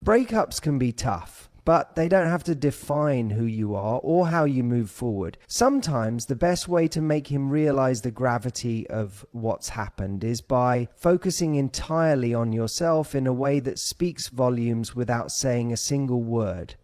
Breakups can be tough, but they don't have to define who you are or how you move forward. Sometimes the best way to make him realize the gravity of what's happened is by focusing entirely on yourself in a way that speaks volumes without saying a single word.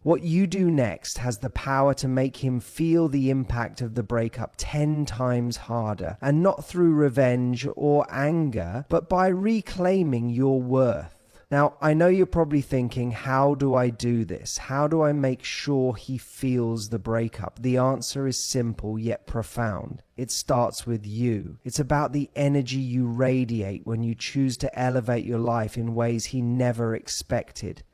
What you do next has the power to make him feel the impact of the breakup 10 times harder, and not through revenge or anger, but by reclaiming your worth. Now, I know you're probably thinking, how do I do this? How do I make sure he feels the breakup? The answer is simple yet profound. It starts with you. It's about the energy you radiate when you choose to elevate your life in ways he never expected.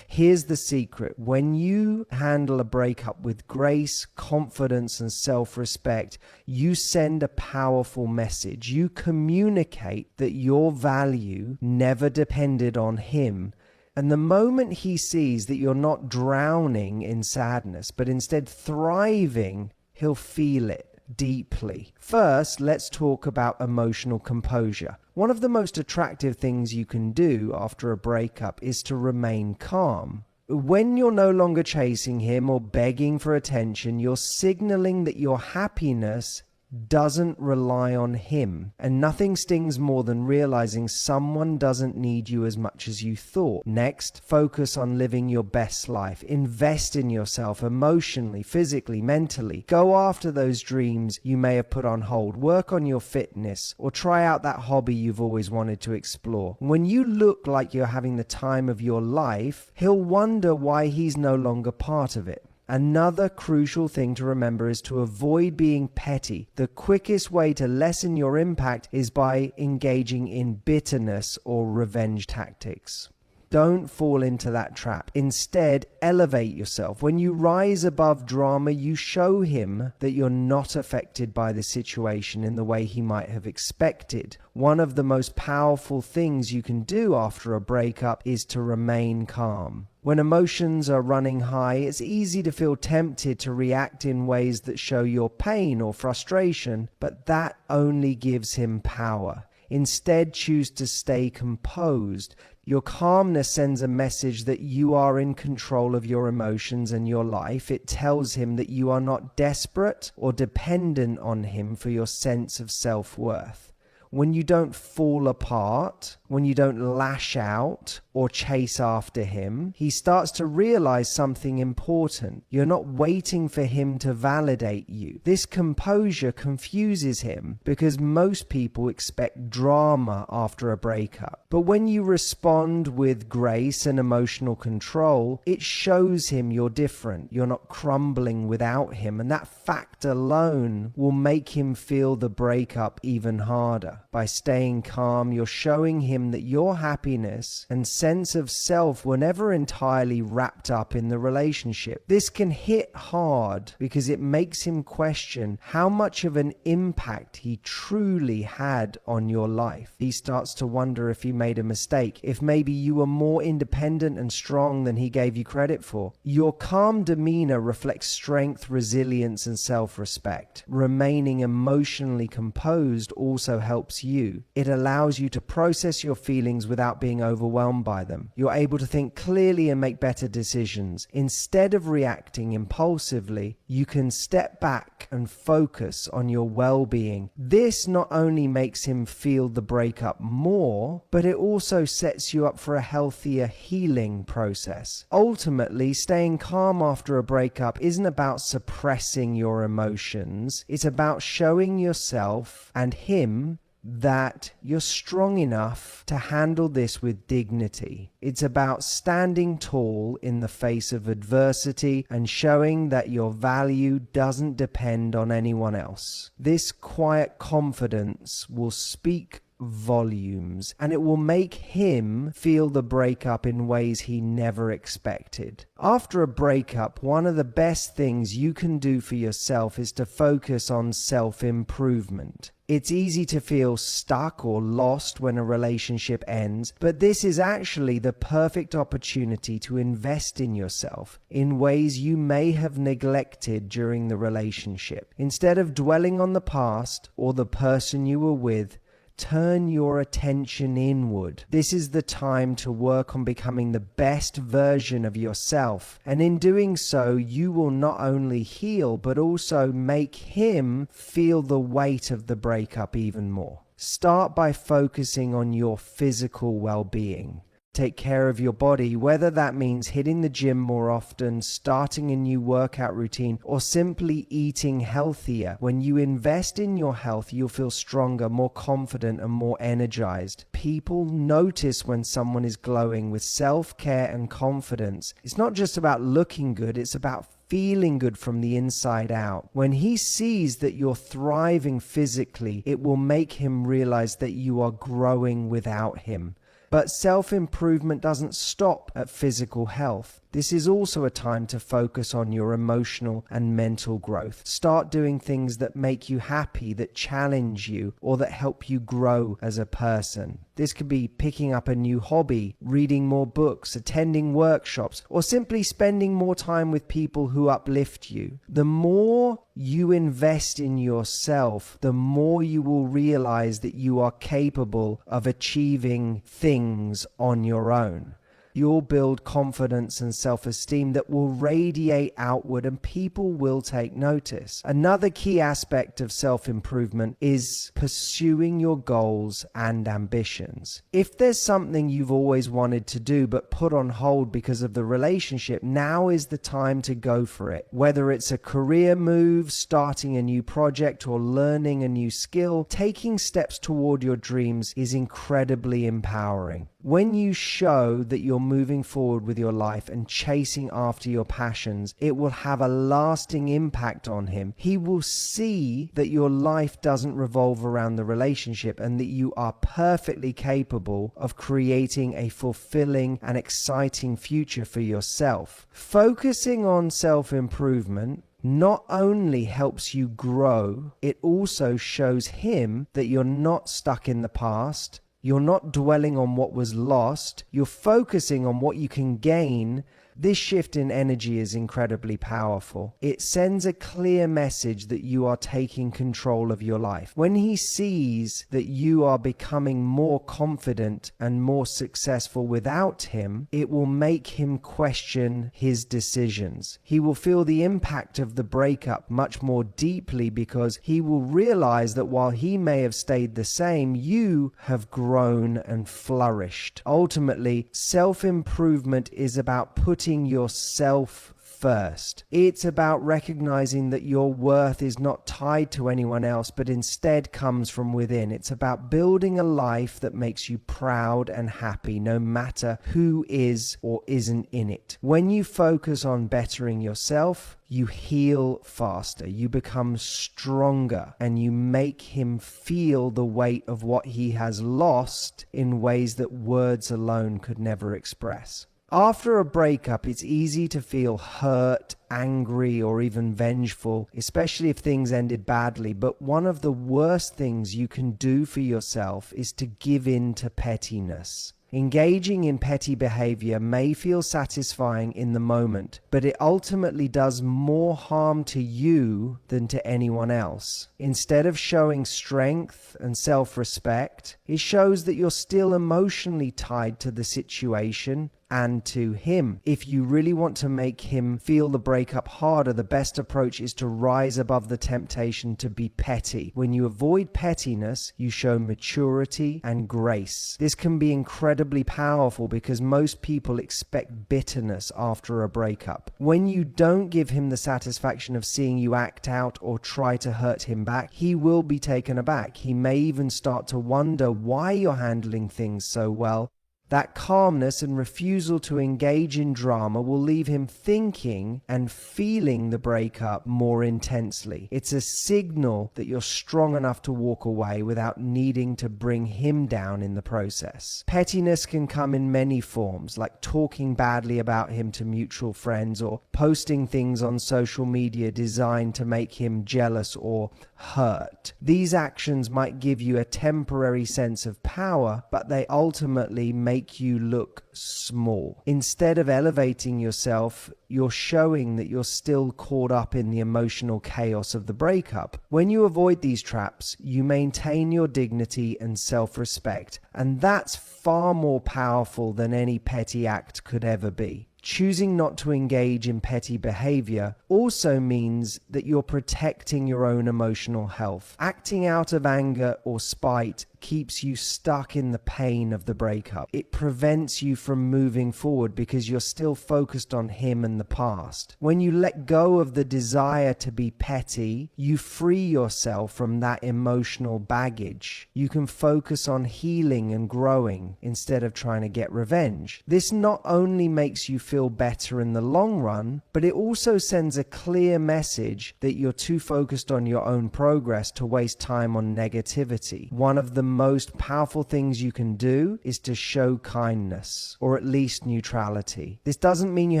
Here's the secret. When you handle a breakup with grace, confidence, and self-respect, you send a powerful message. You communicate that your value never depended on him. And the moment he sees that you're not drowning in sadness, but instead thriving, he'll feel it deeply. First, let's talk about emotional composure. One of the most attractive things you can do after a breakup is to remain calm. When you're no longer chasing him or begging for attention, you're signaling that your happiness doesn't rely on him. And nothing stings more than realizing someone doesn't need you as much as you thought. Next, focus on living your best life. Invest in yourself emotionally, physically, mentally. Go after those dreams you may have put on hold. Work on your fitness, or try out that hobby you've always wanted to explore. When you look like you're having the time of your life, he'll wonder why he's no longer part of it. Another crucial thing to remember is to avoid being petty. The quickest way to lessen your impact is by engaging in bitterness or revenge tactics. Don't fall into that trap. Instead, elevate yourself. When you rise above drama, you show him that you're not affected by the situation in the way he might have expected. One of the most powerful things you can do after a breakup is to remain calm. When emotions are running high, it's easy to feel tempted to react in ways that show your pain or frustration, but that only gives him power. Instead, choose to stay composed. Your calmness sends a message that you are in control of your emotions and your life. It tells him that you are not desperate or dependent on him for your sense of self-worth. When you don't fall apart, when you don't lash out or chase after him, he starts to realize something important. You're not waiting for him to validate you. This composure confuses him because most people expect drama after a breakup. But when you respond with grace and emotional control, it shows him you're different. You're not crumbling without him, and that fact alone will make him feel the breakup even harder. By staying calm, you're showing him that your happiness and sense of self were never entirely wrapped up in the relationship. This can hit hard because it makes him question how much of an impact he truly had on your life. He starts to wonder if he made a mistake, if maybe you were more independent and strong than he gave you credit for. Your calm demeanor reflects strength, resilience, and self-respect. Remaining emotionally composed also helps you. It allows you to process your feelings without being overwhelmed by them. You're able to think clearly and make better decisions. Instead of reacting impulsively, you can step back and focus on your well-being. This not only makes him feel the breakup more, but it also sets you up for a healthier healing process. Ultimately, staying calm after a breakup isn't about suppressing your emotions. It's about showing yourself and him that you're strong enough to handle this with dignity. It's about standing tall in the face of adversity and showing that your value doesn't depend on anyone else. This quiet confidence will speak volumes, and it will make him feel the breakup in ways he never expected. After a breakup, one of the best things you can do for yourself is to focus on self-improvement. It's easy to feel stuck or lost when a relationship ends, but this is actually the perfect opportunity to invest in yourself in ways you may have neglected during the relationship. Instead of dwelling on the past or the person you were with, turn your attention inward. This is the time to work on becoming the best version of yourself. And in doing so, you will not only heal, but also make him feel the weight of the breakup even more. Start by focusing on your physical well-being. Take care of your body, whether that means hitting the gym more often, starting a new workout routine, or simply eating healthier. When you invest in your health, you'll feel stronger, more confident, and more energized. People notice when someone is glowing with self-care and confidence. It's not just about looking good, it's about feeling good from the inside out. When he sees that you're thriving physically, it will make him realize that you are growing without him. But self-improvement doesn't stop at physical health. This is also a time to focus on your emotional and mental growth. Start doing things that make you happy, that challenge you, or that help you grow as a person. This could be picking up a new hobby, reading more books, attending workshops, or simply spending more time with people who uplift you. The more you invest in yourself, the more you will realize that you are capable of achieving things on your own. You'll build confidence and self-esteem that will radiate outward, and people will take notice. Another key aspect of self-improvement is pursuing your goals and ambitions. If there's something you've always wanted to do but put on hold because of the relationship, now is the time to go for it. Whether it's a career move, starting a new project, or learning a new skill, taking steps toward your dreams is incredibly empowering. When you show that you're moving forward with your life and chasing after your passions, it will have a lasting impact on him. He will see that your life doesn't revolve around the relationship and that you are perfectly capable of creating a fulfilling and exciting future for yourself. Focusing on self-improvement not only helps you grow, it also shows him that you're not stuck in the past. You're not dwelling on what was lost. You're focusing on what you can gain. This shift in energy is incredibly powerful. It sends a clear message that you are taking control of your life. When he sees that you are becoming more confident and more successful without him, it will make him question his decisions. He will feel the impact of the breakup much more deeply because he will realize that while he may have stayed the same, you have grown and flourished. Ultimately, self-improvement is about putting yourself first. It's about recognizing that your worth is not tied to anyone else, but instead comes from within. It's about building a life that makes you proud and happy, no matter who is or isn't in it. When you focus on bettering yourself, you heal faster, you become stronger, and you make him feel the weight of what he has lost in ways that words alone could never express. After a breakup, it's easy to feel hurt, angry, or even vengeful, especially if things ended badly. But one of the worst things you can do for yourself is to give in to pettiness. Engaging in petty behavior may feel satisfying in the moment, but it ultimately does more harm to you than to anyone else. Instead of showing strength and self-respect, it shows that you're still emotionally tied to the situation and to him. If you really want to make him feel the breakup harder, the best approach is to rise above the temptation to be petty. When you avoid pettiness, you show maturity and grace. This can be incredibly powerful because most people expect bitterness after a breakup. When you don't give him the satisfaction of seeing you act out or try to hurt him back, he will be taken aback. He may even start to wonder why you're handling things so well. That calmness and refusal to engage in drama will leave him thinking and feeling the breakup more intensely. It's a signal that you're strong enough to walk away without needing to bring him down in the process. Pettiness can come in many forms, like talking badly about him to mutual friends or posting things on social media designed to make him jealous or hurt. These actions might give you a temporary sense of power, but they ultimately make you look small. Instead of elevating yourself, you're showing that you're still caught up in the emotional chaos of the breakup. When you avoid these traps, you maintain your dignity and self-respect, and that's far more powerful than any petty act could ever be. Choosing not to engage in petty behavior also means that you're protecting your own emotional health. Acting out of anger or spite keeps you stuck in the pain of the breakup. It prevents you from moving forward because you're still focused on him and the past. When you let go of the desire to be petty, you free yourself from that emotional baggage. You can focus on healing and growing instead of trying to get revenge. This not only makes you feel better in the long run, but it also sends a clear message that you're too focused on your own progress to waste time on negativity. One of the most powerful things you can do is to show kindness, or at least neutrality. This doesn't mean you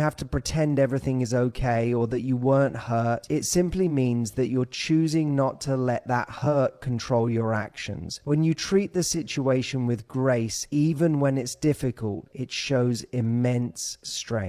have to pretend everything is okay or that you weren't hurt. It simply means that you're choosing not to let that hurt control your actions. When you treat the situation with grace, even when it's difficult, it shows immense strength.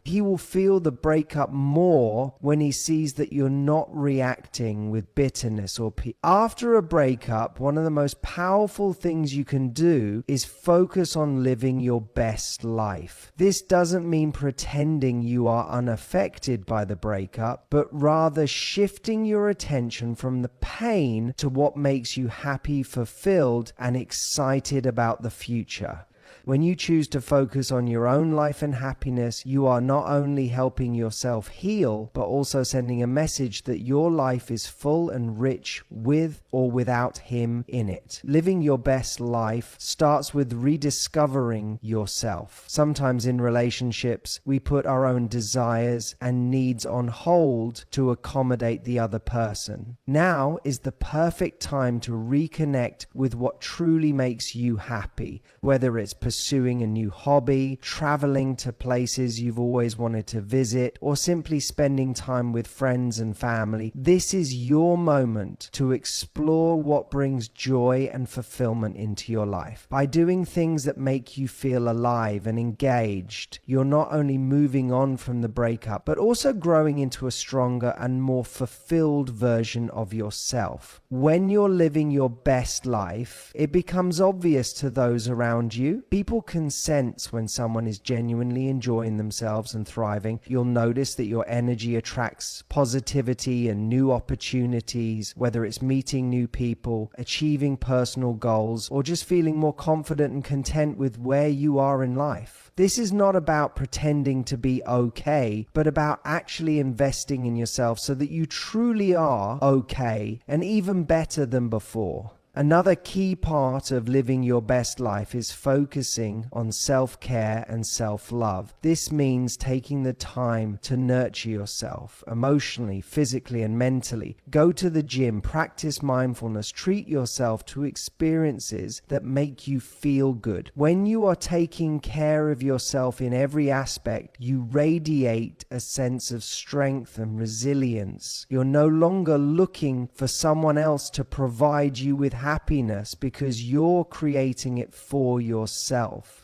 He will feel the breakup more when he sees that you're not reacting with bitterness or After a breakup, one of the most powerful things you can do is focus on living your best life. This doesn't mean pretending you are unaffected by the breakup, but rather shifting your attention from the pain to what makes you happy, fulfilled, and excited about the future. When you choose to focus on your own life and happiness, you are not only helping yourself heal, but also sending a message that your life is full and rich with or without him in it. Living your best life starts with rediscovering yourself. Sometimes in relationships, we put our own desires and needs on hold to accommodate the other person. Now is the perfect time to reconnect with what truly makes you happy, whether it's pursuing a new hobby, traveling to places you've always wanted to visit, or simply spending time with friends and family. This is your moment to explore what brings joy and fulfillment into your life. By doing things that make you feel alive and engaged, you're not only moving on from the breakup, but also growing into a stronger and more fulfilled version of yourself. When you're living your best life, it becomes obvious to those around you. People can sense when someone is genuinely enjoying themselves and thriving. You'll notice that your energy attracts positivity and new opportunities, whether it's meeting new people, achieving personal goals, or just feeling more confident and content with where you are in life. This is not about pretending to be okay, but about actually investing in yourself so that you truly are okay and even better than before. Another key part of living your best life is focusing on self-care and self-love. This means taking the time to nurture yourself emotionally, physically, and mentally. Go to the gym, practice mindfulness, treat yourself to experiences that make you feel good. When you are taking care of yourself in every aspect, you radiate a sense of strength and resilience. You're no longer looking for someone else to provide you with happiness because you're creating it for yourself.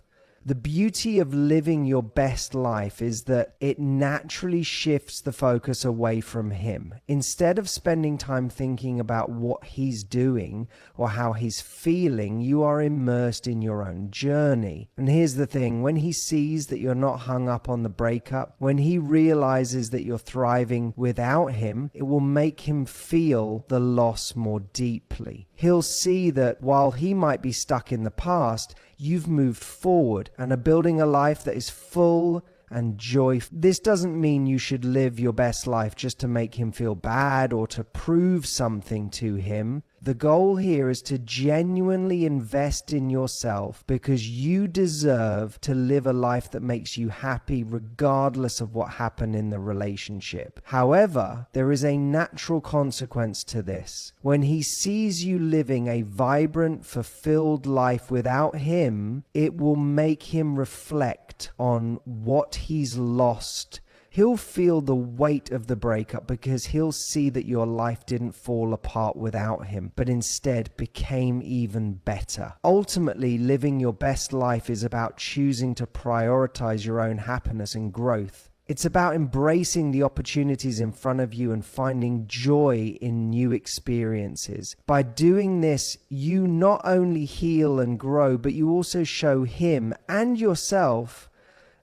The beauty of living your best life is that it naturally shifts the focus away from him. Instead of spending time thinking about what he's doing or how he's feeling, you are immersed in your own journey. And here's the thing, when he sees that you're not hung up on the breakup, when he realizes that you're thriving without him, it will make him feel the loss more deeply. He'll see that while he might be stuck in the past, you've moved forward and are building a life that is full and joyful. This doesn't mean you should live your best life just to make him feel bad or to prove something to him. The goal here is to genuinely invest in yourself because you deserve to live a life that makes you happy regardless of what happened in the relationship. However, there is a natural consequence to this. When he sees you living a vibrant, fulfilled life without him, it will make him reflect on what he's lost He'll feel the weight of the breakup because he'll see that your life didn't fall apart without him, but instead became even better. Ultimately, living your best life is about choosing to prioritize your own happiness and growth. It's about embracing the opportunities in front of you and finding joy in new experiences. By doing this, you not only heal and grow, but you also show him and yourself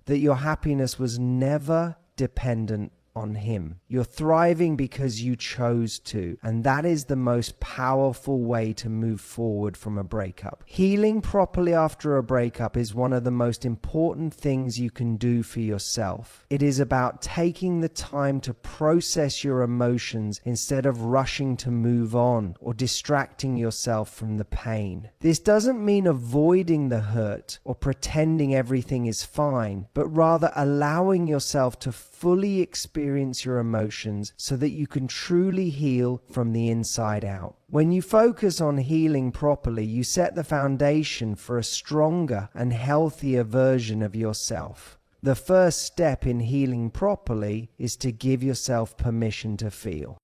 that your happiness was never dependent on him. You're thriving because you chose to, and that is the most powerful way to move forward from a breakup. Healing properly after a breakup is one of the most important things you can do for yourself. It is about taking the time to process your emotions instead of rushing to move on or distracting yourself from the pain. This doesn't mean avoiding the hurt or pretending everything is fine, but rather allowing yourself to fully experience your emotions so that you can truly heal from the inside out. When you focus on healing properly, you set the foundation for a stronger and healthier version of yourself. The first step in healing properly is to give yourself permission to feel.